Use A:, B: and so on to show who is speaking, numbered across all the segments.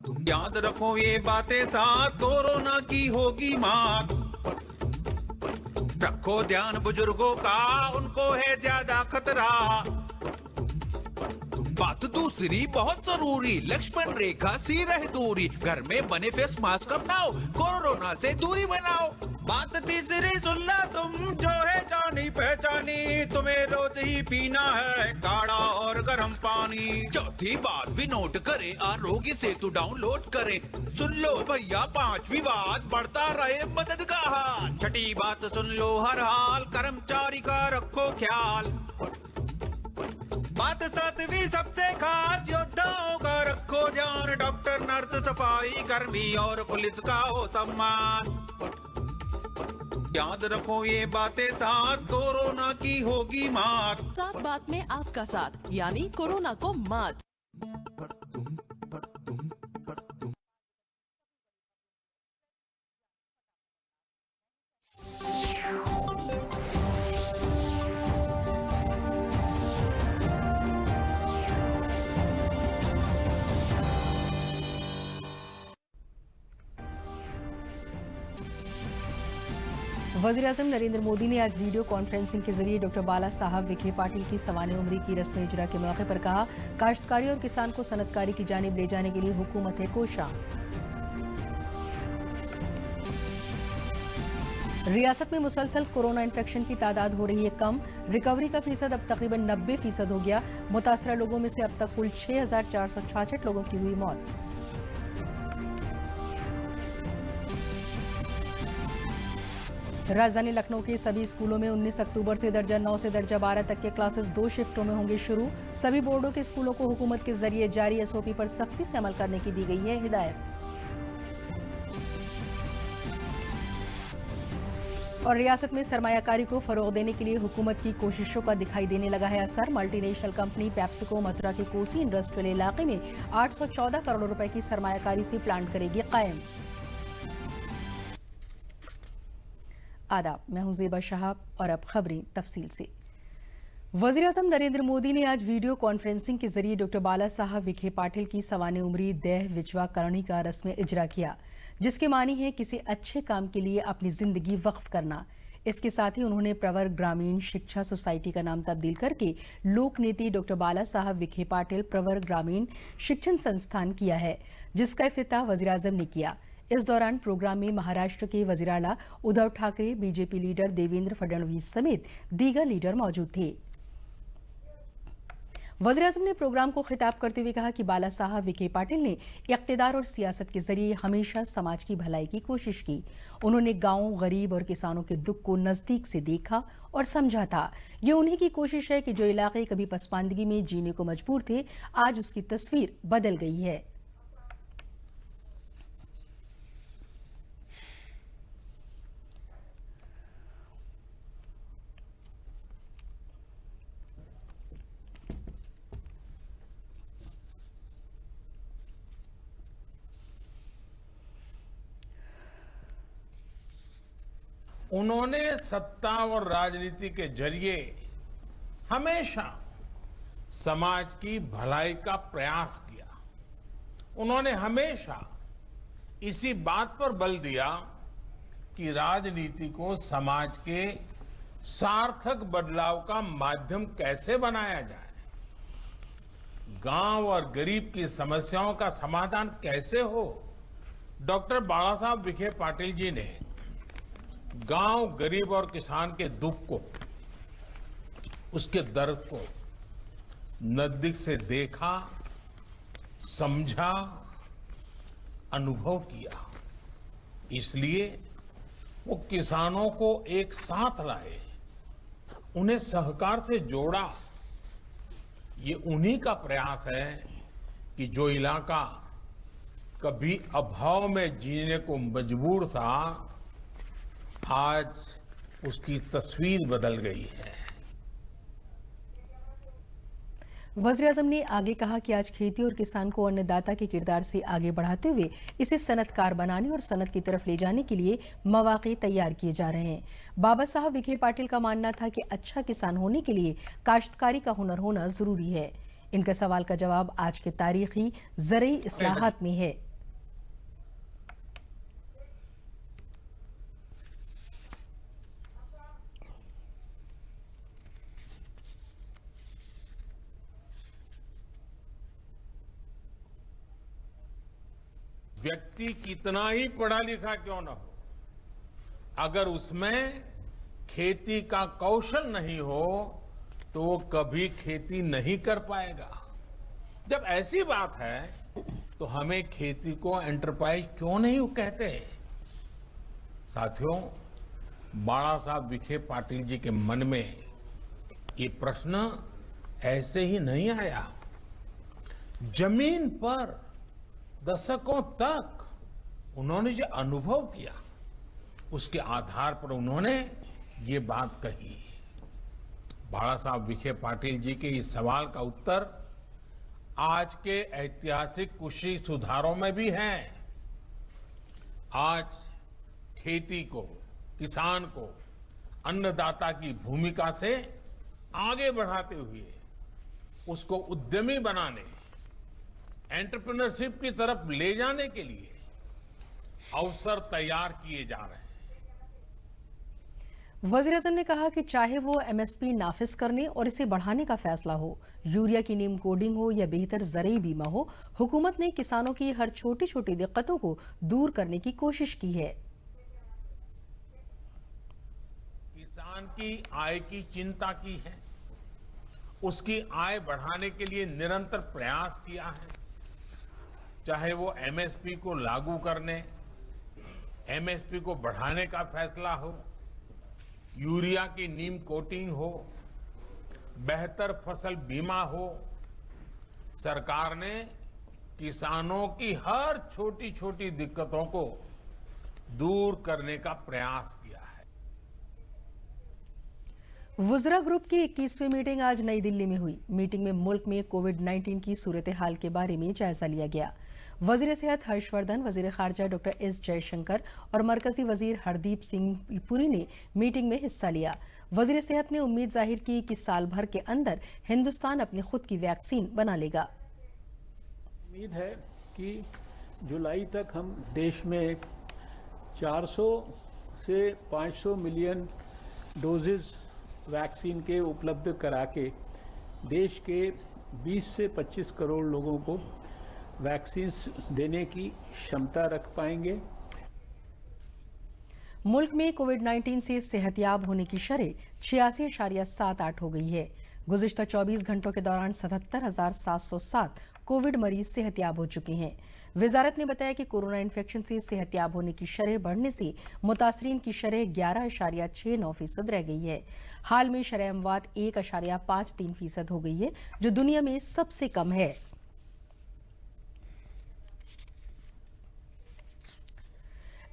A: याद रखो ये बातें साथ, कोरोना की होगी मात। रखो ध्यान बुजुर्गों का, उनको है ज्यादा खतरा। बात दूसरी बहुत जरूरी, लक्ष्मण रेखा सी रहे दूरी। घर में बने फेस मास्क अपनाओ, कोरोना से दूरी बनाओ। बात तीसरी सुन ला तुम, जो है जानी पहचानी, तुम्हें रोज ही पीना है काढ़ा और गर्म पानी। चौथी बात भी नोट करें, आरोग्य सेतु डाउनलोड करें। सुन लो भैया पांचवी बात, बढ़ता रहे मदद का हाथ। छठी बात सुन लो हर हाल, कर्मचारी का रखो ख्याल। बात सातवीं सबसे खास, योद्धाओं का रखो ध्यान। डॉक्टर नर्स सफाई कर्मी और पुलिस का हो सम्मान। याद रखो ये बातें साथ, कोरोना की होगी मात।
B: सात बात में आपका साथ, यानी कोरोना को मात।
C: वज़ीर-ए-आज़म नरेंद्र मोदी ने आज वीडियो कॉन्फ्रेंसिंग के जरिए डॉक्टर बाला साहब विखे पाटिल की सवाने उम्री की रस्म इजरा के मौके पर कहा, काश्तकारी और किसान को सनतकारी की जानिब ले जाने के लिए हुकूमत है कोशा। रियासत में मुसलसल कोरोना इन्फेक्शन की तादाद हो रही है कम, रिकवरी का फीसद अब तकरीबन 90% हो गया। मुतासरा लोगों में से अब तक कुल 6,466 लोगों की हुई मौत। राजधानी लखनऊ के सभी स्कूलों में 19 अक्टूबर से दर्जा 9 से दर्जा 12 तक के क्लासेस 2 शिफ्टों में होंगे शुरू। सभी बोर्डों के स्कूलों को हुकूमत के जरिए जारी एसओपी पर सख्ती से अमल करने की दी गई है हिदायत। और रियासत में सरमायाकारी को फरोग देने के लिए हुकूमत की कोशिशों का दिखाई देने लगा है असर। मल्टीनेशनल कंपनी पेप्सिको मथुरा के कोसी इंडस्ट्रियल इलाके में 814 करोड़ रुपए की सरमायाकारी से प्लांट करेगी कायम। आदाब, मैं हूं ज़ेबा शहाब और अब खबरें तफसील से। वज़ीर-ए-आज़म नरेंद्र मोदी ने आज वीडियो कॉन्फ्रेंसिंग के जरिए डॉक्टर बाला साहब विखे पाटिल की सवाने उम्री देह विजवा करणी का रस्म इजरा किया, जिसके मानी है किसी अच्छे काम के लिए अपनी जिंदगी वक्फ करना। इसके साथ ही उन्होंने प्रवर ग्रामीण शिक्षा सोसाइटी का नाम तब्दील करके लोक नीति डॉक्टर बाला साहब विखे पाटिल प्रवर ग्रामीण शिक्षण संस्थान किया है, जिसका इफ्तिताह वज़ीर-ए-आज़म ने किया। इस दौरान प्रोग्राम में महाराष्ट्र के वज़ीर आला उद्धव ठाकरे, बीजेपी लीडर देवेंद्र फडणवीस समेत दीगर लीडर मौजूद थे। वज़ीर-ए-आज़म ने प्रोग्राम को खिताब करते हुए कहा कि बाला साहब विखे पाटिल ने इक़्तिदार और सियासत के जरिए हमेशा समाज की भलाई की कोशिश की। उन्होंने गांव, गरीब और किसानों के दुख को नजदीक से देखा और समझा था। ये उन्हीं की कोशिश है कि जो इलाके कभी पसमानदगी में जीने को मजबूर थे, आज उसकी तस्वीर बदल गई है।
D: उन्होंने सत्ता और राजनीति के जरिए हमेशा समाज की भलाई का प्रयास किया। उन्होंने हमेशा इसी बात पर बल दिया कि राजनीति को समाज के सार्थक बदलाव का माध्यम कैसे बनाया जाए, गांव और गरीब की समस्याओं का समाधान कैसे हो। डॉक्टर बाला साहब विखे पाटिल जी ने गांव, गरीब और किसान के दुख को, उसके दर्द को नजदीक से देखा, समझा, अनुभव किया। इसलिए वो किसानों को एक साथ लाए, उन्हें सहकार से जोड़ा। ये उन्हीं का प्रयास है कि जो इलाका कभी अभाव में जीने को मजबूर था, आज उसकी तस्वीर बदल गई है।
C: वज़ीर-ए-आज़म ने आगे कहा कि आज खेती और किसान को अन्नदाता के किरदार से आगे बढ़ाते हुए इसे सनतकार बनाने और सनत की तरफ ले जाने के लिए मौक़े तैयार किए जा रहे हैं। बाबा साहब विखे पाटिल का मानना था कि अच्छा किसान होने के लिए काश्तकारी का हुनर होना जरूरी है। इनका सवाल का जवाब आज के तारीखी ज़रई इस्लाहात में है।
D: व्यक्ति कितना ही पढ़ा लिखा क्यों न हो, अगर उसमें खेती का कौशल नहीं हो तो वो कभी खेती नहीं कर पाएगा। जब ऐसी बात है तो हमें खेती को एंटरप्राइज क्यों नहीं कहते? साथियों, बाला साहब विखे पाटिल जी के मन में ये प्रश्न ऐसे ही नहीं आया। जमीन पर दशकों तक उन्होंने जो अनुभव किया, उसके आधार पर उन्होंने ये बात कही। बाला साहब विखे पाटिल जी के इस सवाल का उत्तर आज के ऐतिहासिक कृषि सुधारों में भी है। आज खेती को, किसान को अन्नदाता की भूमिका से आगे बढ़ाते हुए उसको उद्यमी बनाने, एंटरप्रेन्योरशिप की तरफ ले जाने के लिए अवसर तैयार किए जा रहे हैं।
C: वजीर-ए-आज़म ने कहा कि चाहे वो एमएसपी नाफिज करने और इसे बढ़ाने का फैसला हो, यूरिया की नीम कोडिंग हो या बेहतर ज़रूरी बीमा हो, हुकूमत ने किसानों की हर छोटी छोटी दिक्कतों को दूर करने की कोशिश की है।
D: किसान की आय की चिंता की है, उसकी आय बढ़ाने के लिए निरंतर प्रयास किया है। चाहे वो एमएसपी को लागू करने, एमएसपी को बढ़ाने का फैसला हो, यूरिया की नीम कोटिंग हो, बेहतर फसल बीमा हो, सरकार ने किसानों की हर छोटी छोटी दिक्कतों को दूर करने का प्रयास किया है।
C: वुज़रा ग्रुप की 21वीं मीटिंग आज नई दिल्ली में हुई। मीटिंग में मुल्क में कोविड-19 की सूरत हाल के बारे में जायजा लिया गया। वजीर सेहत हर्षवर्धन, वजीर खारजा डॉक्टर एस जयशंकर और मरकजी वजीर हरदीप सिंह पुरी ने मीटिंग में हिस्सा लिया। वजीर सेहत ने उम्मीद जाहिर की कि साल भर के अंदर हिंदुस्तान अपनी खुद की वैक्सीन बना लेगा।
E: उम्मीद है कि जुलाई तक हम देश में 400 से 500 मिलियन डोजेज वैक्सीन के उपलब्ध करा के देश के 20 से 25 करोड़ लोगों को वैक्सीन देने की क्षमता रख पाएंगे।
C: मुल्क में कोविड-19 से सेहतयाब होने की शरह 86.78 हो गई है। गुज़िश्ता 24 घंटों के दौरान 77,707 कोविड मरीज सेहतयाब हो चुके हैं। वजारत ने बताया कि कोरोना इन्फेक्शन से सेहतयाब होने की शरह बढ़ने से मुतासरीन की शरह 11.69% रह गई है। हाल में शरह अमवात 1.53% हो गई है, जो दुनिया में सबसे कम है।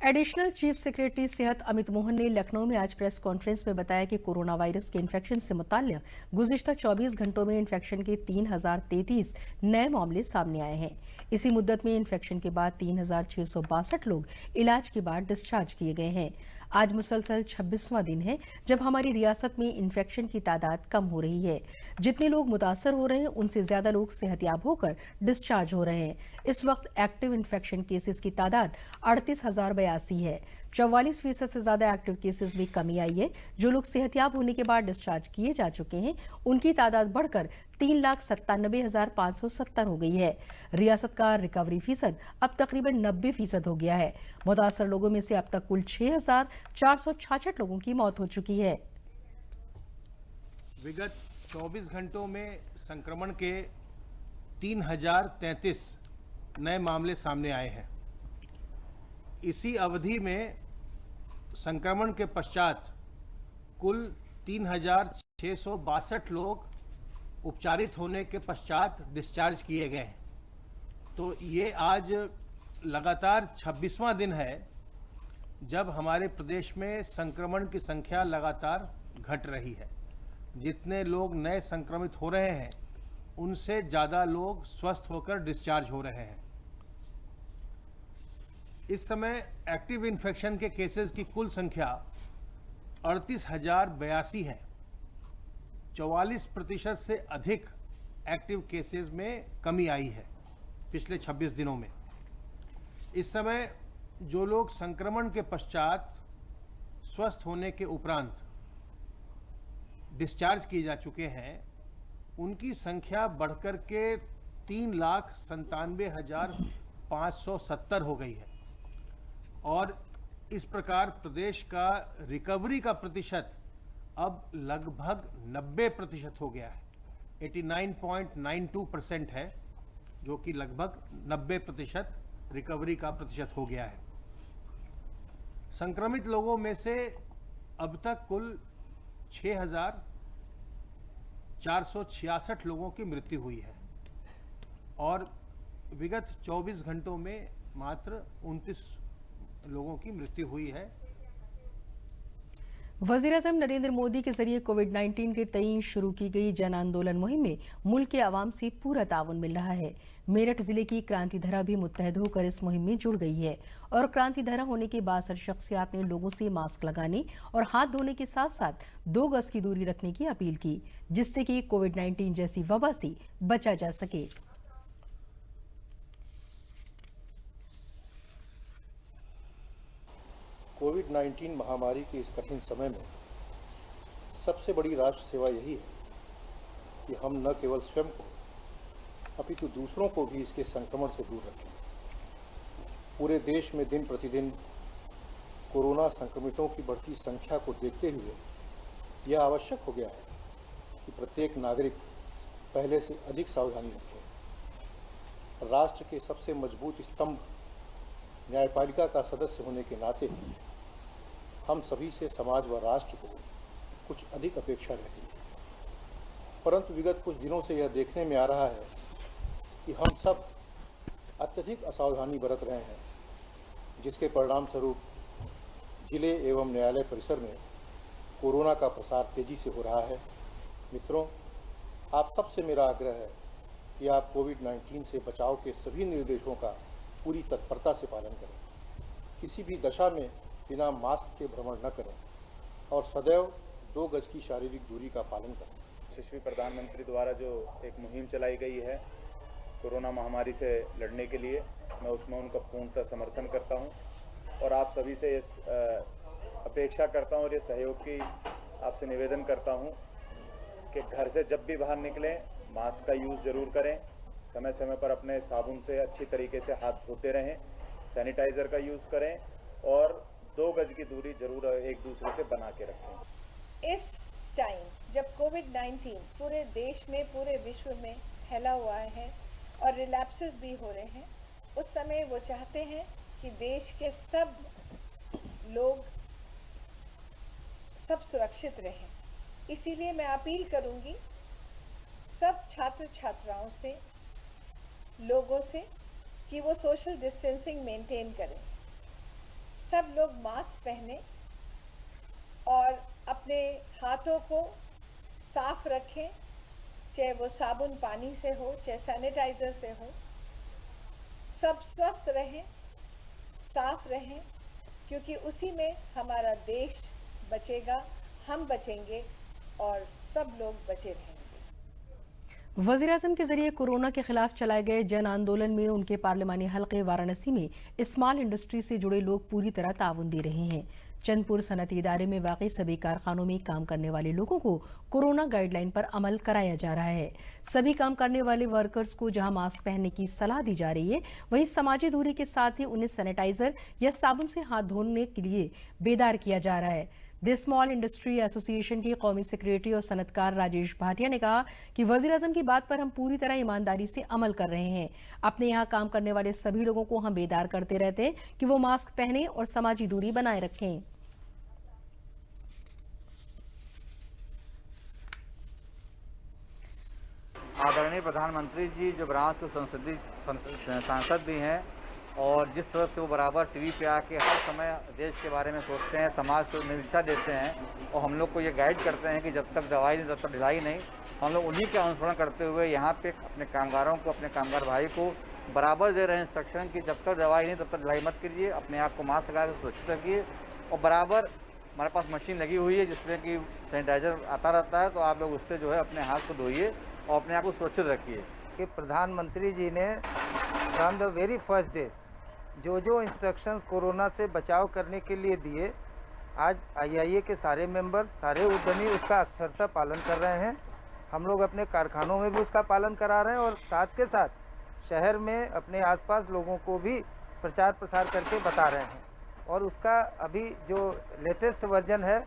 C: एडिशनल चीफ सेक्रेटरी सेहत अमित मोहन ने लखनऊ में आज प्रेस कॉन्फ्रेंस में बताया कि कोरोना वायरस के इन्फेक्शन से मुताल्लिक़ गुज़िश्ता 24 घंटों में इन्फेक्शन के 3033 नए मामले सामने आए हैं। इसी मुद्दत में इन्फेक्शन के बाद 3662 लोग इलाज के बाद डिस्चार्ज किए गए हैं। आज मुसलसल 26वां दिन है जब हमारी रियासत में इन्फेक्शन की तादाद कम हो रही है। जितने लोग मुतासर हो रहे हैं उनसे ज्यादा लोग सेहतयाब होकर डिस्चार्ज हो रहे हैं। इस वक्त एक्टिव इन्फेक्शन केसेस की तादाद 38,082 है। 44% से ज्यादा एक्टिव केसेस में कमी आई है। जो लोग सेहतयाब होने के बाद डिस्चार्ज किए जा चुके हैं उनकी तादाद बढ़कर 3,97,570 हो गई है। रियासत का रिकवरी फीसद अब तकरीबन 90% हो गया है। मुतासर लोगों में से अब तक कुल 6,466 लोगों की मौत हो चुकी है।
F: विगत 24 घंटों में संक्रमण के 3,033 नए मामले सामने आए हैं। इसी अवधि में संक्रमण के पश्चात कुल 3,662 लोग उपचारित होने के पश्चात डिस्चार्ज किए गए। तो ये आज लगातार 26वां दिन है जब हमारे प्रदेश में संक्रमण की संख्या लगातार घट रही है। जितने लोग नए संक्रमित हो रहे हैं उनसे ज़्यादा लोग स्वस्थ होकर डिस्चार्ज हो रहे हैं। इस समय एक्टिव इन्फेक्शन के केसेस की कुल संख्या 38,082 है। 44% से अधिक एक्टिव केसेस में कमी आई है पिछले 26 दिनों में। इस समय जो लोग संक्रमण के पश्चात स्वस्थ होने के उपरांत डिस्चार्ज किए जा चुके हैं उनकी संख्या बढ़कर के 3,97,000 570 हो गई है और इस प्रकार प्रदेश का रिकवरी का प्रतिशत अब लगभग 90% हो गया है। 89.92% है, जो कि लगभग 90% रिकवरी का प्रतिशत हो गया है। संक्रमित लोगों में से अब तक कुल 6,466 लोगों की मृत्यु हुई है और विगत 24 घंटों में मात्र 29 लोगों की मृत्यु हुई है।
C: वज़ीर-ए-आज़म नरेंद्र मोदी के जरिए कोविड-19 के तई शुरू की गई जन आंदोलन मुहिम में मुल्क के आवाम से पूरा ताउन मिल रहा है। मेरठ जिले की क्रांतिधरा भी मुत्तहद होकर इस मुहिम में जुड़ गई है और क्रांतिधरा होने के बाद शख्सियात ने लोगों से मास्क लगाने और हाथ धोने के साथ साथ 2 गज की दूरी रखने की अपील की, जिससे कि कोविड-19 जैसी वबा से बचा जा सके।
G: कोविड-19 महामारी के इस कठिन समय में सबसे बड़ी राष्ट्र सेवा यही है कि हम न केवल स्वयं को अपितु दूसरों को भी इसके संक्रमण से दूर रखें। पूरे देश में दिन प्रतिदिन कोरोना संक्रमितों की बढ़ती संख्या को देखते हुए यह आवश्यक हो गया है कि प्रत्येक नागरिक पहले से अधिक सावधानी रखे। राष्ट्र के सबसे मजबूत स्तंभ न्यायपालिका का सदस्य होने के नाते हम सभी से समाज व राष्ट्र को कुछ अधिक अपेक्षा रहती है, परंतु विगत कुछ दिनों से यह देखने में आ रहा है कि हम सब अत्यधिक असावधानी बरत रहे हैं, जिसके परिणाम स्वरूप जिले एवं न्यायालय परिसर में कोरोना का प्रसार तेजी से हो रहा है। मित्रों, आप सबसे मेरा आग्रह है कि आप कोविड-19 से बचाव के सभी निर्देशों का पूरी तत्परता से पालन करें, किसी भी दशा में बिना मास्क के भ्रमण न करें और सदैव 2 गज की शारीरिक दूरी का पालन करें।
H: यशस्वी प्रधानमंत्री द्वारा जो एक मुहिम चलाई गई है कोरोना महामारी से लड़ने के लिए, मैं उसमें उनका पूर्णतः समर्थन करता हूं और आप सभी से इस अपेक्षा करता हूं और ये सहयोग की आपसे निवेदन करता हूं कि घर से जब भी बाहर निकलें मास्क का यूज़ ज़रूर करें, समय समय पर अपने साबुन से अच्छी तरीके से हाथ धोते रहें, सैनिटाइज़र का यूज़ करें और 2 गज की दूरी जरूर एक दूसरे से बना के रखें।
I: इस टाइम जब कोविड-19 पूरे देश में पूरे विश्व में फैला हुआ है और रिलैप्सेस भी हो रहे हैं, उस समय वो चाहते हैं कि देश के सब लोग सब सुरक्षित रहें। इसीलिए मैं अपील करूंगी सब छात्र छात्राओं से, लोगों से कि वो सोशल डिस्टेंसिंग मेंटेन करें, सब लोग मास्क पहने और अपने हाथों को साफ रखें, चाहे वो साबुन पानी से हो चाहे सैनिटाइज़र से हो। सब स्वस्थ रहें, साफ रहें, क्योंकि उसी में हमारा देश बचेगा, हम बचेंगे और सब लोग बचे रहेंगे।
C: वज़ीर-ए-आज़म के जरिए कोरोना के खिलाफ चलाए गए जन आंदोलन में उनके पार्लिमानी हल्के वाराणसी में स्मॉल इंडस्ट्री से जुड़े लोग पूरी तरह ताउन दे रहे हैं। चंदपुर सनती इदारे में वाक़ई सभी कारखानों में काम करने वाले लोगों को कोरोना गाइडलाइन पर अमल कराया जा रहा है। सभी काम करने वाले वर्कर्स को जहां मास्क पहनने की सलाह दी जा रही है, वहीं समाजी दूरी के साथ ही उन्हें सैनिटाइजर या साबुन से हाथ धोने के लिए बेदार किया जा रहा है। द स्मॉल इंडस्ट्री एसोसिएशन की कौमी सेक्रेटरी और सनतकार राजेश भाटिया ने कहा कि वज़ीर-ए-आज़म की बात पर हम पूरी तरह ईमानदारी से अमल कर रहे हैं। अपने यहाँ काम करने वाले सभी लोगों को हम बेदार करते रहते हैं कि वो मास्क पहने और समाजी दूरी बनाए रखें।
J: आदरणीय प्रधानमंत्री जी जो वाराणसी के संसदीय सांसद भी हैं और जिस तरह से वो बराबर टीवी पे आके हर समय देश के बारे में सोचते हैं, समाज को दिशा देते हैं और हम लोग को ये गाइड करते हैं कि जब तक दवाई नहीं तब तक ढिलाई नहीं। हम लोग उन्हीं के अनुसरण करते हुए यहाँ पे अपने कामगारों को, अपने कामगार भाई को बराबर दे रहे हैं इंस्ट्रक्शन कि जब तक दवाई नहीं तब तक ढिलाई मत कीजिए, अपने आप को मास्क लगा कर सुरक्षित रखिए और बराबर हमारे पास मशीन लगी हुई है जिसमें कि सैनिटाइजर आता रहता है, तो आप लोग उससे जो है अपने हाथ को धोइए और अपने आप को सुरक्षित रखिए।
K: कि प्रधानमंत्री जी ने from the very first day जो इंस्ट्रक्शंस कोरोना से बचाव करने के लिए दिए, आज आईआईए के सारे मेंबर, सारे उद्यमी उसका अक्षरशः पालन कर रहे हैं। हम लोग अपने कारखानों में भी उसका पालन करा रहे हैं और साथ के साथ शहर में अपने आसपास लोगों को भी प्रचार प्रसार करके बता रहे हैं। और उसका अभी जो लेटेस्ट वर्जन है,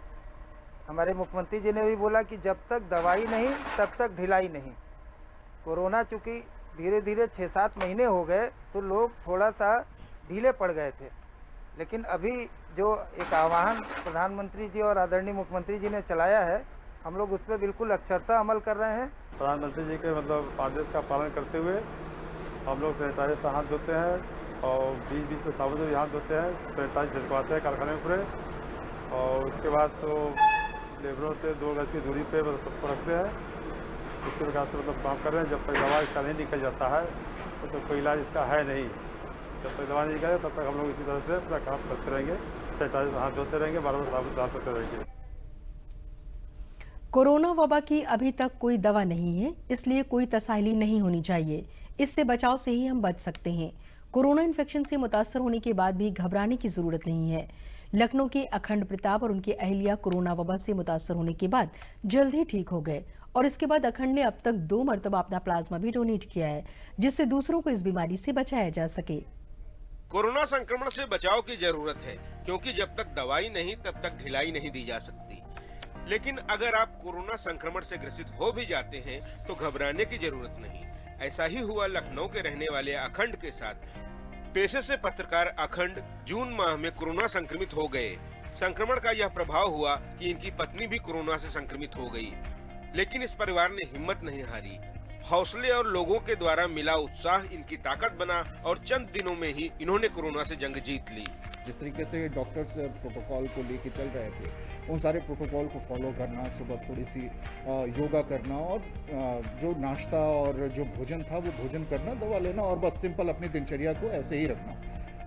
K: हमारे मुख्यमंत्री जी ने भी बोला कि जब तक दवाई नहीं तब तक ढिलाई नहीं। कोरोना चूँकि धीरे धीरे 6-7 महीने हो गए तो लोग थोड़ा सा ढीले पड़ गए थे, लेकिन अभी जो एक आह्वान प्रधानमंत्री जी और आदरणीय मुख्यमंत्री जी ने चलाया है, हम लोग उस पर बिल्कुल अक्षरशः अमल कर रहे हैं।
L: प्रधानमंत्री जी के आदेश का पालन करते हुए हम लोग सैनिटाइजर से हाथ धोते हैं और बीच में साबुन से भी हाथ धोते हैं, सैनिटाइजर छिड़कवाते हैं कारखाने में पूरे। और उसके बाद तो लेबरों से 2 गज की दूरी पे सबको रखते हैं। इसी प्रकार से काम कर रहे हैं। जब तक दवा इसका नहीं निकल जाता है तो कोई इलाज इसका है नहीं। जब तक दवा नहीं निकले तब तक हम लोग इसी तरह से अपना काम करते रहेंगे, सैनिटाइजर से हाथ धोते रहेंगे, बार-बार साबुन से हाथ धोते रहेंगे।
C: कोरोना वबा की अभी तक कोई दवा नहीं है, इसलिए कोई तसाइली नहीं होनी चाहिए। इससे बचाव से ही हम बच सकते हैं। कोरोना इन्फेक्शन से मुतासर होने के बाद भी घबराने की जरूरत नहीं है। लखनऊ के अखंड प्रताप और उनकी अहलिया कोरोना वबा से मुतासर होने के बाद जल्द ही ठीक हो गए और इसके बाद अखंड ने अब तक 2 मरतबा अपना प्लाज्मा भी डोनेट किया है, जिससे दूसरों को इस बीमारी से बचाया जा सके।
M: कोरोना संक्रमण से बचाव की जरूरत है, क्योंकि जब तक दवाई नहीं तब तक ढिलाई नहीं दी जा सकती। लेकिन अगर आप कोरोना संक्रमण से ग्रसित हो भी जाते हैं तो घबराने की जरूरत नहीं। ऐसा ही हुआ लखनऊ के रहने वाले अखंड के साथ। पेशे से पत्रकार अखंड जून माह में कोरोना संक्रमित हो गए। संक्रमण का यह प्रभाव हुआ कि इनकी पत्नी भी कोरोना से संक्रमित हो गई, लेकिन इस परिवार ने हिम्मत नहीं हारी। हौसले और लोगों के द्वारा मिला उत्साह इनकी ताकत बना और चंद दिनों में ही इन्होंने कोरोना से जंग जीत ली।
N: जिस तरीके से डॉक्टर्स प्रोटोकॉल को लेके चल रहे थे, उन सारे प्रोटोकॉल को फॉलो करना, सुबह थोड़ी सी योगा करना और जो नाश्ता और जो भोजन था वो भोजन करना, दवा लेना और बस सिंपल अपनी दिनचर्या को ऐसे ही रखना।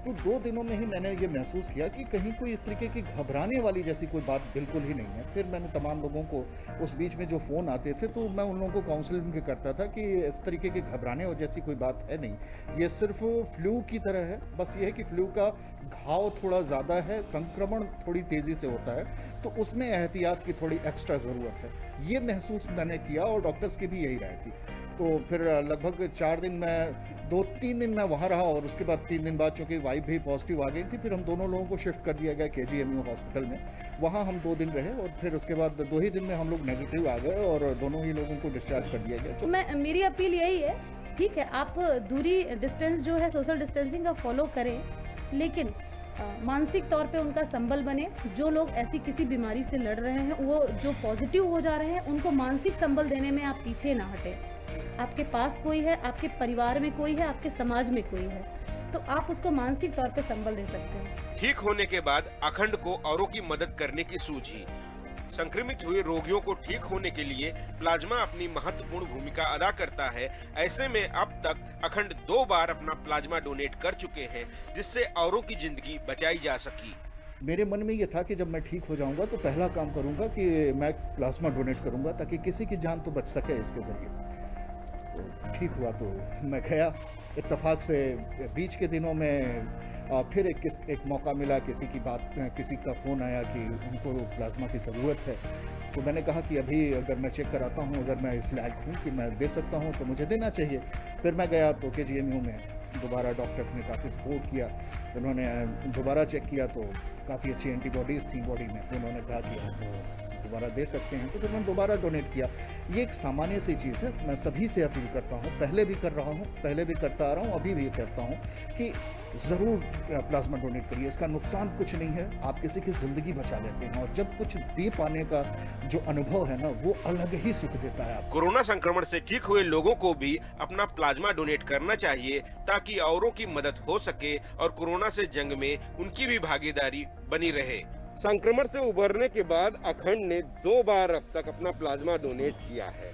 N: तो 2 दिनों में ही मैंने ये महसूस किया कि कहीं कोई इस तरीके की घबराने वाली जैसी कोई बात बिल्कुल ही नहीं है। फिर मैंने तमाम लोगों को उस बीच में जो फ़ोन आते थे तो मैं उन लोगों को काउंसलिंग भी करता था कि इस तरीके की घबराने और जैसी कोई बात है नहीं, ये सिर्फ फ्लू की तरह है। बस ये है कि फ्लू का घाव थोड़ा ज़्यादा है, संक्रमण थोड़ी तेज़ी से होता है, तो उसमें एहतियात की थोड़ी एक्स्ट्रा ज़रूरत है। ये महसूस मैंने किया और डॉक्टर्स की भी यही राय थी। तो फिर लगभग 4 दिन मैं 2-3 दिन मैं वहाँ रहा और उसके बाद 3 दिन बाद चूँकि वाइफ भी पॉजिटिव आ गई थी, फिर हम दोनों लोगों को शिफ्ट कर दिया गया KGMU हॉस्पिटल में। वहाँ हम 2 दिन रहे और फिर उसके बाद 2 ही दिन में हम लोग नेगेटिव आ गए और दोनों ही लोगों को डिस्चार्ज कर दिया गया।
O: तो मेरी अपील यही है, ठीक है, आप दूरी डिस्टेंस जो है सोशल डिस्टेंसिंग का फॉलो करें, लेकिन मानसिक तौर पे उनका संबल बने। जो लोग ऐसी किसी बीमारी से लड़ रहे हैं, वो जो पॉजिटिव हो जा रहे हैं, उनको मानसिक संबल देने में आप पीछे ना हटें। आपके पास कोई है, आपके परिवार में कोई है, आपके समाज में कोई है, तो आप उसको मानसिक तौर पे संबल दे सकते हैं।
M: ठीक होने के बाद अखंड को औरों की मदद करने की सूझी। संक्रमित हुए रोगियों को ठीक होने के लिए प्लाज्मा अपनी महत्वपूर्ण भूमिका अदा करता है। ऐसे में अब तक अखंड 2 बार अपना प्लाज्मा डोनेट कर चुके हैं, जिससे औरों की जिंदगी बचाई जा सकी।
N: मेरे मन में ये था कि जब मैं ठीक हो जाऊंगा तो पहला काम करूंगा कि मैं प्लाज्मा डोनेट करूंगा, ताकि किसी की जान तो बच सके इसके जरिए। तो ठीक हुआ तो मैं गया। इत्तेफाक से बीच के दिनों में फिर एक मौका मिला, किसी का फ़ोन आया कि उनको प्लाज्मा की ज़रूरत है। तो मैंने कहा कि अभी अगर मैं चेक कराता हूँ, अगर मैं इस लायक हूँ कि मैं दे सकता हूँ तो मुझे देना चाहिए। फिर मैं गया तो KGMU में दोबारा डॉक्टर्स ने काफ़ी सपोर्ट किया। उन्होंने दोबारा चेक किया तो काफ़ी अच्छी एंटीबॉडीज़ थी बॉडी में, तो उन्होंने कहा कि आप दोबारा दे सकते हैं। तो फिर मैंने दोबारा डोनेट किया। ये एक सामान्य सी चीज़ है। मैं सभी से अपील करता हूँ, पहले भी कर रहा हूँ, पहले भी करता आ रहा हूँ, अभी भी करता हूँ कि ज़रूर प्लाज्मा डोनेट करिए। इसका नुकसान कुछ नहीं है, आप किसी की ज़िंदगी बचा लेते हैं और जब कुछ दे पाने का जो अनुभव है ना, वो अलग ही सुख देता है।
M: कोरोना संक्रमण से ठीक हुए लोगों को भी अपना प्लाज्मा डोनेट करना चाहिए, ताकि औरों की मदद हो सके और कोरोना से जंग में उनकी भी भागीदारी बनी रहे। संक्रमण से उबरने के बाद अखंड ने 2 बार अब तक अपना प्लाज्मा डोनेट किया है।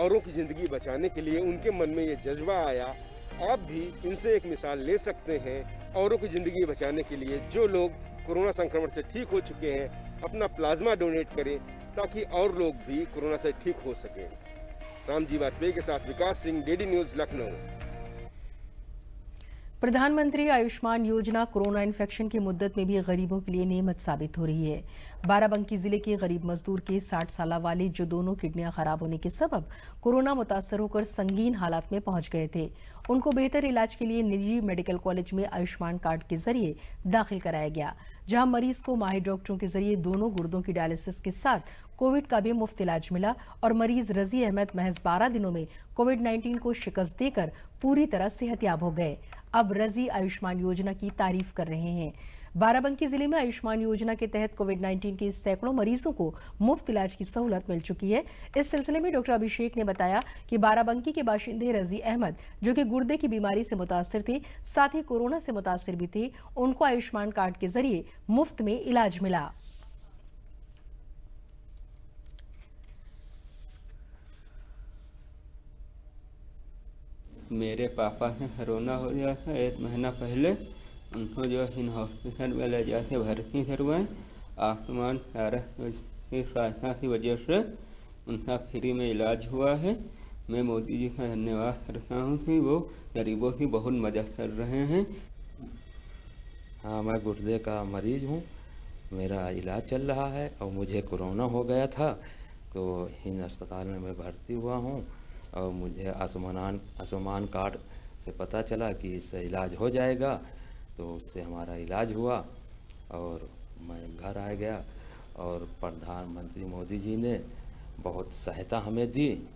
M: औरों की जिंदगी बचाने के लिए उनके मन में ये जज्बा आया। आप भी इनसे एक मिसाल ले सकते हैं। औरों की जिंदगी बचाने के लिए जो लोग कोरोना संक्रमण से ठीक हो चुके हैं, अपना प्लाज्मा डोनेट करें, ताकि और लोग भी कोरोना से ठीक हो सकें। रामजी वाजपेयी के साथ विकास सिंह, DD न्यूज़, लखनऊ।
C: प्रधानमंत्री आयुष्मान योजना कोरोना इन्फेक्शन की मुद्दत में भी गरीबों के लिए नेमत साबित हो रही है। बाराबंकी जिले के गरीब मजदूर के 60 साल वाले जो दोनों किडनियां खराब होने के सबब कोरोना मुतासर होकर संगीन हालात में पहुंच गए थे, उनको बेहतर इलाज के लिए निजी मेडिकल कॉलेज में आयुष्मान कार्ड के जरिए दाखिल कराया गया, जहां मरीज को माहिर डॉक्टरों के जरिए दोनों गुर्दों की डायलिसिस के साथ कोविड का भी मुफ्त इलाज मिला और मरीज रजी अहमद महज 12 दिनों में कोविड-19 को शिकस्त देकर पूरी तरह सेहतयाब हो गए। अब रजी आयुष्मान योजना की तारीफ कर रहे हैं। बाराबंकी जिले में आयुष्मान योजना के तहत कोविड-19 के सैकड़ों मरीजों को मुफ्त इलाज की सहूलत मिल चुकी है। इस सिलसिले में डॉक्टर अभिषेक ने बताया कि बाराबंकी के बाशिंदे रजी अहमद, जो कि गुर्दे की बीमारी से मुतासिर थे, साथ ही कोरोना से मुतासिर भी थे, उनको आयुष्मान कार्ड के जरिए मुफ्त में इलाज मिला।
P: मेरे पापा से कोरोना हो गया था 1 महीना पहले, उनको जो इन हॉस्पिटल में ले जाके भर्ती करवाएं। आयुष्मान भारत की सहायता की वजह से उनका फ्री में इलाज हुआ है। मैं मोदी जी का धन्यवाद करता हूँ कि वो गरीबों की बहुत मदद कर रहे हैं।
Q: हाँ, मैं गुर्दे का मरीज हूँ, मेरा इलाज चल रहा है और मुझे कोरोना हो गया था तो इन अस्पताल में मैं भर्ती हुआ हूँ और मुझे आयुष्मान कार्ड से पता चला कि इससे इलाज हो जाएगा, तो उससे हमारा इलाज हुआ और मैं घर आ गया और प्रधानमंत्री मोदी जी ने बहुत सहायता हमें दी,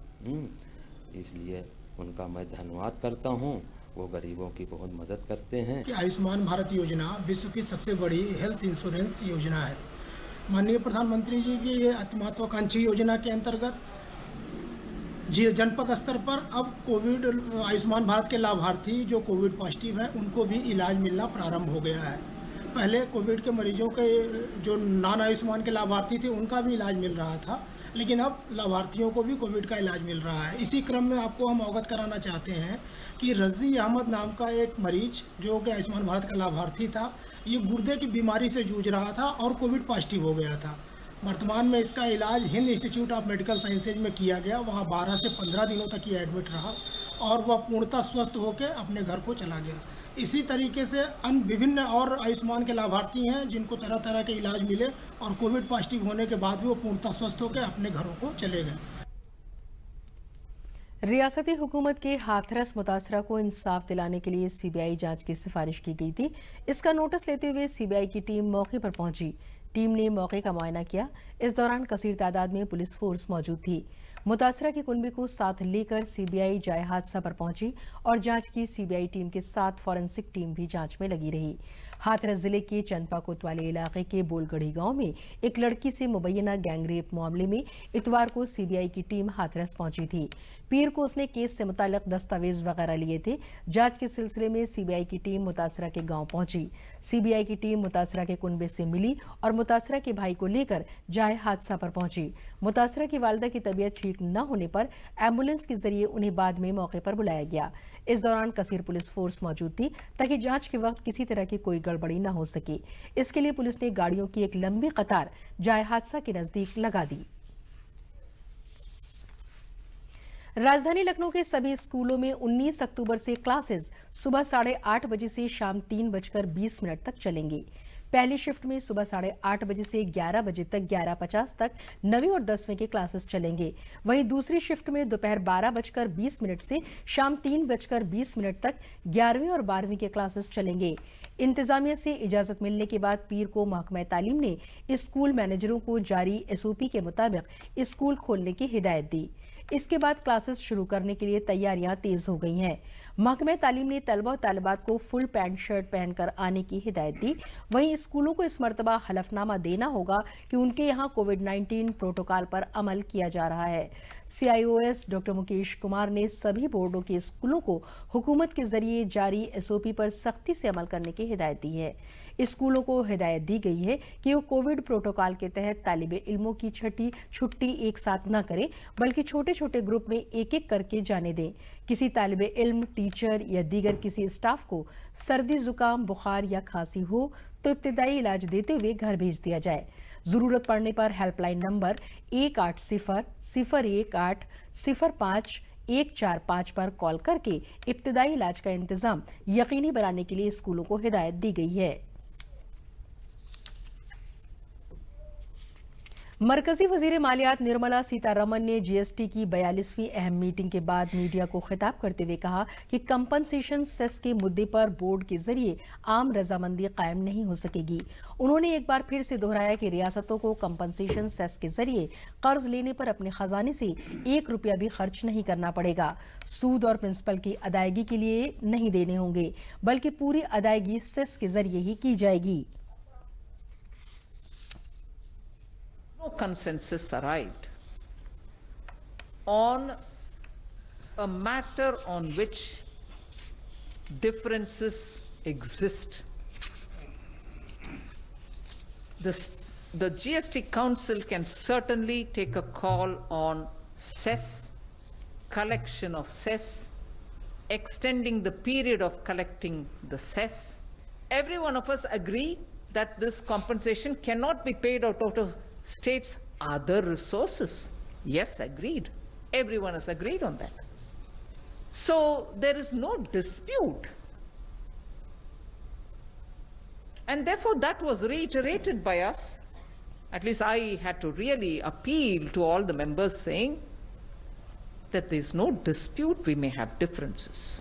Q: इसलिए उनका मैं धन्यवाद करता हूँ। वो गरीबों की बहुत मदद करते हैं।
R: कि आयुष्मान भारत योजना विश्व की सबसे बड़ी हेल्थ इंश्योरेंस योजना है। माननीय प्रधानमंत्री जी की ये अति महत्वाकांक्षी योजना के अंतर्गत जनपद स्तर पर अब कोविड आयुष्मान भारत के लाभार्थी जो कोविड पॉजिटिव है उनको भी इलाज मिलना प्रारंभ हो गया है। पहले कोविड के मरीजों के जो नॉन आयुष्मान के लाभार्थी थे उनका भी इलाज मिल रहा था, लेकिन अब लाभार्थियों को भी कोविड का इलाज मिल रहा है। इसी क्रम में आपको हम अवगत कराना चाहते हैं कि रजी अहमद नाम का एक मरीज जो कि आयुष्मान भारत का लाभार्थी था, ये गुर्दे की बीमारी से जूझ रहा था और कोविड पॉजिटिव हो गया था। वर्तमान में इसका इलाज Hind institute of medical sciences में किया गया। वहाँ 12 से 15 दिनों तक ये एडमिट रहा और वह पूर्णतः स्वस्थ होकर अपने घर को चला गया। इसी तरीके से अन्य विभिन्न और आयुष्मान के लाभार्थी हैं जिनको तरह तरह के इलाज मिले और कोविड पॉजिटिव होने के बाद भी वो पूर्णतः स्वस्थ होकर अपने घरों को चले गए।
C: रियासती हुकूमत के हाथरस मुतासरा को इंसाफ दिलाने के लिए सीबीआई जांच की सिफारिश की गई थी। इसका नोटिस लेते हुए सीबीआई की टीम मौके पर पहुंची। टीम ने मौके का मुआयना किया। इस दौरान कसीर तादाद में पुलिस फोर्स मौजूद थी। मुतासरा के कुनबे को साथ लेकर सीबीआई जाए हादसा पर पहुंची और जांच की। सीबीआई टीम के साथ फॉरेंसिक टीम भी जांच में लगी रही। हाथरस जिले के चंदपा कोतवाली इलाके के बोलगढ़ी गांव में एक लड़की से मुबैना गैंगरेप मामले में इतवार को सीबीआई की टीम हाथरस पहुंची थी। पीर को उसने केस से मुताल्लिक दस्तावेज वगैरह लिए थे। जांच के सिलसिले में सीबीआई की टीम मुतासरा के गांव पहुंची। सीबीआई की टीम मुतासरा के कुनबे से मिली और मुतासरा के भाई को लेकर जाए हादसा पर पहुंची। मुतासरा की वालिदा की तबीयत ठीक न होने पर एम्बुलेंस के जरिए उन्हें बाद में मौके पर बुलाया गया। इस दौरान कसीर पुलिस फोर्स मौजूद थी ताकि जांच के वक्त किसी तरह की कोई गड़बड़ी न हो सके। इसके लिए पुलिस ने गाड़ियों की एक लंबी कतार जाए हादसा के नजदीक लगा दी। राजधानी लखनऊ के सभी स्कूलों में 19 अक्टूबर से क्लासेस सुबह 8:30 बजे से शाम 3:20 तक चलेंगी। पहली शिफ्ट में सुबह 8:30 बजे से 11 बजे तक 11:50 तक 9वीं और 10वीं के क्लासेस चलेंगे। वहीं दूसरी शिफ्ट में दोपहर 12:20 से शाम 3:20 तक 11वीं और 12वीं के क्लासेस चलेंगे। इंतजामिया से इजाजत मिलने के बाद पीर को महकमा तालीम ने स्कूल मैनेजरों को जारी एसओपी के मुताबिक स्कूल खोलने की हिदायत दी। इसके बाद क्लासेस शुरू करने के लिए तैयारियां तेज हो गई हैं। महकमा तालीम ने तलबा और तालिबात को फुल पैंट शर्ट पहनकर आने की हिदायत दी। वहीं स्कूलों को इस मरतबा हलफनामा देना होगा कि उनके यहाँ कोविड-19 प्रोटोकॉल पर अमल किया जा रहा है। CIOS डॉक्टर मुकेश कुमार ने सभी बोर्डों के स्कूलों को हुकूमत के जरिए जारी एसओपी पर सख्ती से अमल करने की हिदायत दी है। स्कूलों को हिदायत दी गई है कि वो कोविड प्रोटोकॉल के तहत तालिबे इल्मों की छुट्टी एक साथ न करें, बल्कि छोटे छोटे ग्रुप में एक एक करके जाने दें। किसी तालिबे इल्म, टीचर या दीगर किसी स्टाफ को सर्दी, जुकाम, बुखार या खांसी हो तो इब्तिदाई इलाज देते हुए घर भेज दिया जाए। जरूरत पड़ने पर हेल्पलाइन नंबर 180-018-05 145 पर कॉल करके इब्तिदाई इलाज का इंतजाम यकीनी बनाने के लिए स्कूलों को हिदायत दी गई है। मरकजी वजीर मालियात निर्मला सीतारमण ने जीएसटी की 42वीं अहम मीटिंग के बाद मीडिया को खिताब करते हुए कहा कि कंपनसेशन सेस के मुद्दे पर बोर्ड के जरिए आम रजामंदी कायम नहीं हो सकेगी। उन्होंने एक बार फिर से दोहराया कि रियासतों को कंपनसेशन सेस के जरिए कर्ज लेने पर अपने खजाने से 1 रुपया भी खर्च नहीं करना पड़ेगा। सूद और प्रिंसिपल की अदायगी के लिए नहीं देने होंगे, बल्कि पूरी अदायगी सेस के जरिए ही की जाएगी।
S: No consensus arrived on a matter on which differences exist. The GST Council can certainly take a call on cess, collection of cess, extending the period of collecting the cess. Every one of us agree that this compensation cannot be paid out of states' other resources. Yes, agreed. Everyone has agreed on that. So there is no dispute. And therefore that was reiterated by us. At least I had to really appeal to all the members saying that there is no dispute, we may have differences.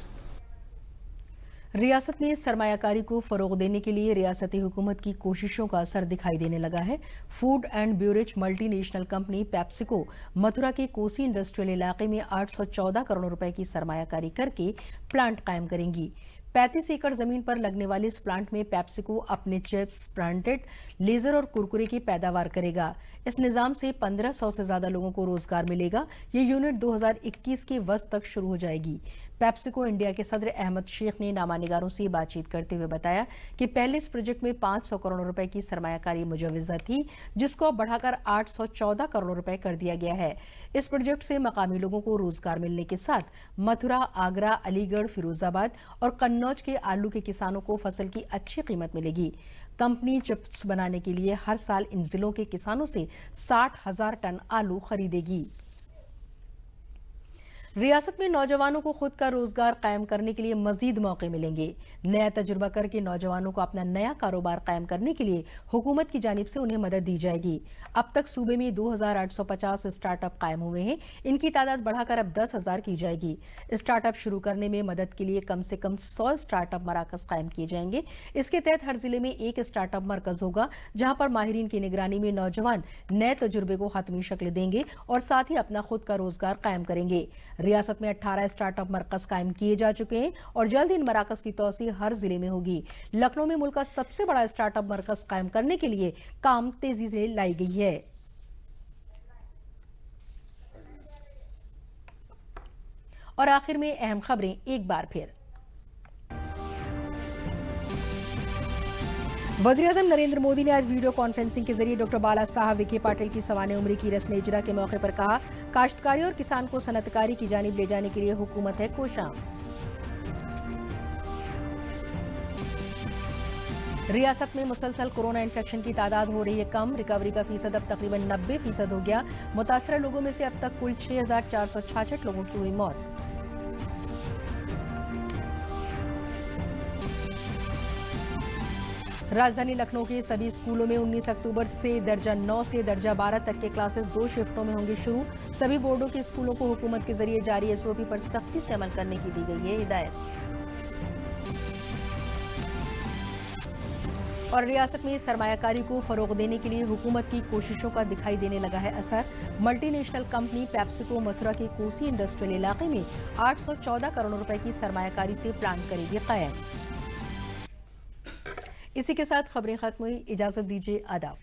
C: रियासत में सरमायाकारी को फरोग देने के लिए रियासती हुकूमत की कोशिशों का असर दिखाई देने लगा है। Food and beverage multinational company PepsiCo Mathura के कोसी इंडस्ट्रियल इलाके में 814 करोड़ रुपए की सरमायाकारी करके प्लांट कायम करेंगी। 35 एकड़ जमीन पर लगने वाले इस प्लांट में पेप्सिको अपने चिप्स, ब्रांडेड लेजर और कुरकुरे की पैदावार करेगा। इस निजाम से 1500 से ज्यादा लोगों को रोजगार मिलेगा। ये यूनिट 2021 के वस्त तक शुरू हो जाएगी। पेप्सिको इंडिया के सदर अहमद शेख ने नामानिगारों से बातचीत करते हुए बताया कि पहले इस प्रोजेक्ट में 500 करोड़ रुपए की सरमायाकारी मुजव्वजा थी, जिसको अब बढ़ाकर 814 करोड़ रुपए कर दिया गया है। इस प्रोजेक्ट से मकामी लोगों को रोजगार मिलने के साथ मथुरा, आगरा, अलीगढ़, फिरोजाबाद और कन्नौज के आलू के किसानों को फसल की अच्छी कीमत मिलेगी। कंपनी चिप्स बनाने के लिए हर साल इन जिलों के किसानों से 60,000 टन आलू खरीदेगी। रियासत में नौजवानों को खुद का रोजगार कायम करने के लिए मजीद मौके मिलेंगे। नया तजुर्बा करके नौजवानों को अपना नया कारोबार कायम करने के लिए हुकूमत की जानिब से उन्हें मदद दी जाएगी। अब तक सूबे में 2850 स्टार्टअप कायम हुए हैं। इनकी तादाद बढ़ाकर अब 10,000 की जाएगी। स्टार्टअप शुरू करने में मदद के लिए कम से कम 100 स्टार्टअप मराकज कायम किए जाएंगे। इसके तहत हर जिले में एक स्टार्टअप मरकज होगा, जहां पर माहिरीन की निगरानी में नौजवान नए तजुर्बे को हतमी शक्ल देंगे और साथ ही अपना खुद का रोजगार कायम करेंगे। रियासत में 18 स्टार्टअप मरकज कायम किए जा चुके हैं और जल्द इन मराकज की तौसी हर जिले में होगी। लखनऊ में मुल्क का सबसे बड़ा स्टार्टअप मरकज कायम करने के लिए काम तेजी से लाई गई है। और आखिर में अहम खबरें एक बार फिर। वज़ीर-ए-आज़म नरेंद्र मोदी ने आज वीडियो कॉन्फ्रेंसिंग के जरिए डॉक्टर बाला साहब विखे पाटिल की सवाने उम्री की रस्म इजरा के मौके पर कहा, काश्तकारी और किसान को सनतकारी की जानिब ले जाने के लिए हुकूमत है कोशां। रियासत में मुसलसल कोरोना इन्फेक्शन की तादाद हो रही है कम। रिकवरी का फीसद अब तकरीबन 90% हो गया। मुतासरा लोगों में से अब तक कुल 6,466 लोगों की हुई मौत। राजधानी लखनऊ के सभी स्कूलों में 19 अक्टूबर से दर्जा 9 से दर्जा 12 तक के क्लासेस 2 शिफ्टों में होंगे शुरू। सभी बोर्डों के स्कूलों को हुकूमत के जरिए जारी एसओपी पर सख्ती से अमल करने की दी गई है हिदायत। और रियासत में सरमायाकारी को फरोग देने के लिए हुकूमत की कोशिशों का दिखाई देने लगा है असर। मल्टीनेशनल कंपनी पेप्सिको मथुरा के कोसी इंडस्ट्रियल इलाके में 814 करोड़ रुपए की सरमायाकारी से प्लांट करेगी कायम। इसी के साथ खबरें खत्म हुई। इजाजत दीजिए, आदाब।